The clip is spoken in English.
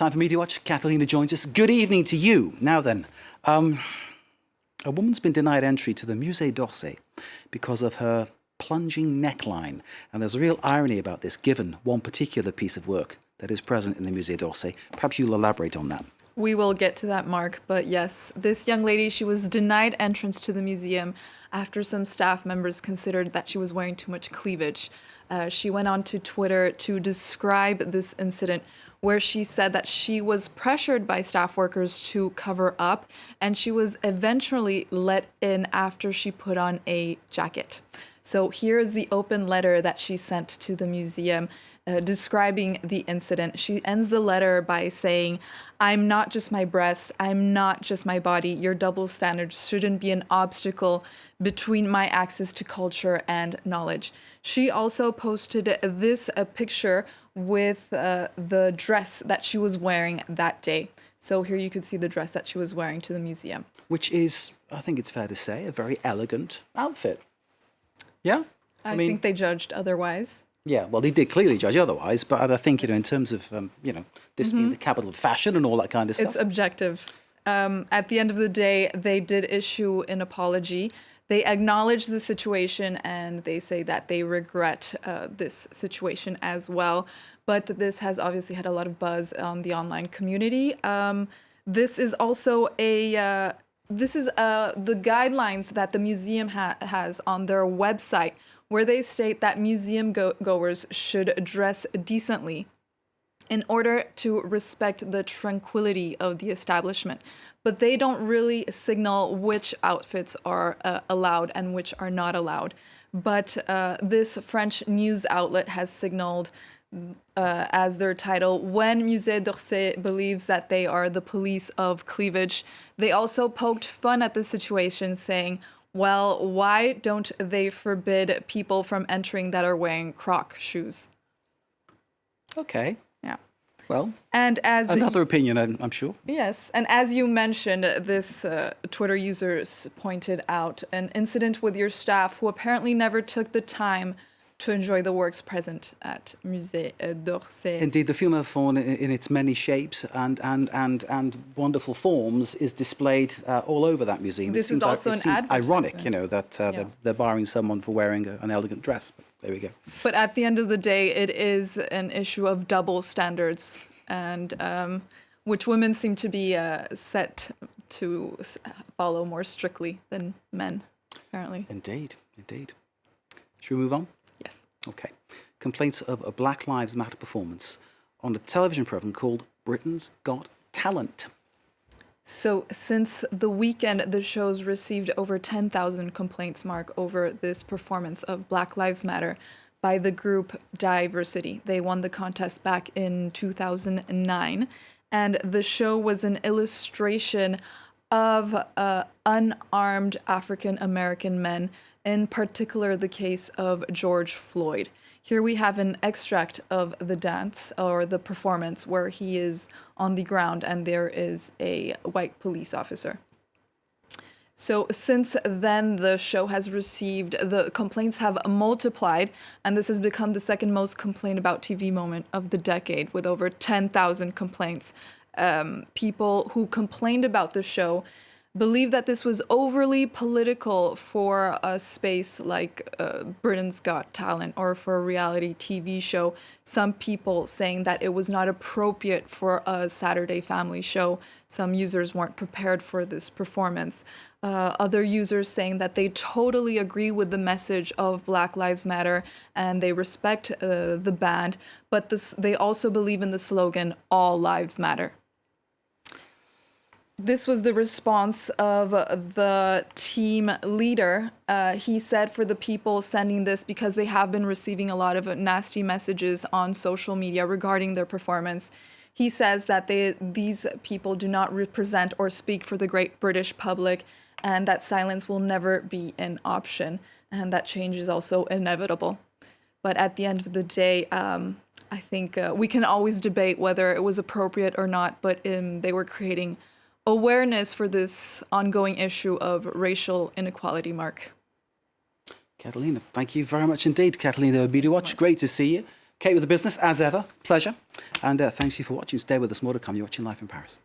Time for Media Watch. Catalina joins us. Good evening to you. Now then, a woman's been denied entry to the Musée d'Orsay because of her plunging neckline. And there's a real irony about this, given one particular piece of work that is present in the Musée d'Orsay. Perhaps you'll elaborate on that. We will get to that, Mark. But yes, this young lady, she was denied entrance to the museum after some staff members considered that she was wearing too much cleavage. She went on to Twitter to describe this incident, where she said that she was pressured by staff workers to cover up, and she was eventually let in after she put on a jacket. So here is the open letter that she sent to the museum describing the incident. She ends the letter by saying, "I'm not just my breasts, I'm not just my body. Your double standards shouldn't be an obstacle between my access to culture and knowledge." She also posted this picture with the dress that she was wearing that day. So here you can see the dress that she was wearing to the museum. Which is, I think it's fair to say, a very elegant outfit. Yeah? I think they judged otherwise. Yeah, well, they did clearly judge otherwise, but I think, in terms of, this being the capital of fashion and all that kind of stuff. It's objective. At the end of the day, they did issue an apology. They acknowledge the situation and they say that they regret this situation as well. But this has obviously had a lot of buzz on the online community. This is also the guidelines that the museum has on their website, where they state that museum goers should dress decently in order to respect the tranquility of the establishment. But they don't really signal which outfits are allowed and which are not allowed. But this French news outlet has signaled as their title, "When Musée d'Orsay believes that they are the police of cleavage." They also poked fun at the situation, saying, well, why don't they forbid people from entering that are wearing Croc shoes? Okay. Yeah. Well, and as another opinion, I'm sure. Yes. And as you mentioned, this Twitter users pointed out an incident with your staff who apparently never took the time to enjoy the works present at Musée d'Orsay. Indeed, the female faun in its many shapes and wonderful forms is displayed all over that museum. This is also an advertisement. Ironic, that they're barring someone for wearing an elegant dress. But there we go. But at the end of the day, it is an issue of double standards, and which women seem to be set to follow more strictly than men, apparently. Indeed. Should we move on? Yes. Okay. Complaints of a Black Lives Matter performance on a television program called Britain's Got Talent. So since the weekend, the show's received over 10,000 complaints, Mark, over this performance of Black Lives Matter by the group Diversity. They won the contest back in 2009, and the show was an illustration of unarmed African-American men, in particular the case of George Floyd. Here we have an extract of the dance or the performance where he is on the ground and there is a white police officer. So since then, the show has received, the complaints have multiplied, and this has become the second most complained about TV moment of the decade, with over 10,000 complaints. People who complained about the show believe that this was overly political for a space like Britain's Got Talent or for a reality TV show. Some people saying that it was not appropriate for a Saturday family show. Some users weren't prepared for this performance. Other users saying that they totally agree with the message of Black Lives Matter and they respect the band, but they also believe in the slogan, "All Lives Matter." This was the response of the team leader. He said for the people sending this, because they have been receiving a lot of nasty messages on social media regarding their performance, he says that these people do not represent or speak for the great British public, and that silence will never be an option, and that change is also inevitable. But at the end of the day, I think we can always debate whether it was appropriate or not, but they were creating awareness for this ongoing issue of racial inequality, Mark. Catalina, thank you very much indeed. Catalina Media Watch, great to see you. Kate with the business, as ever. Pleasure. And thanks you for watching. Stay with us. More to come. You're watching Life in Paris.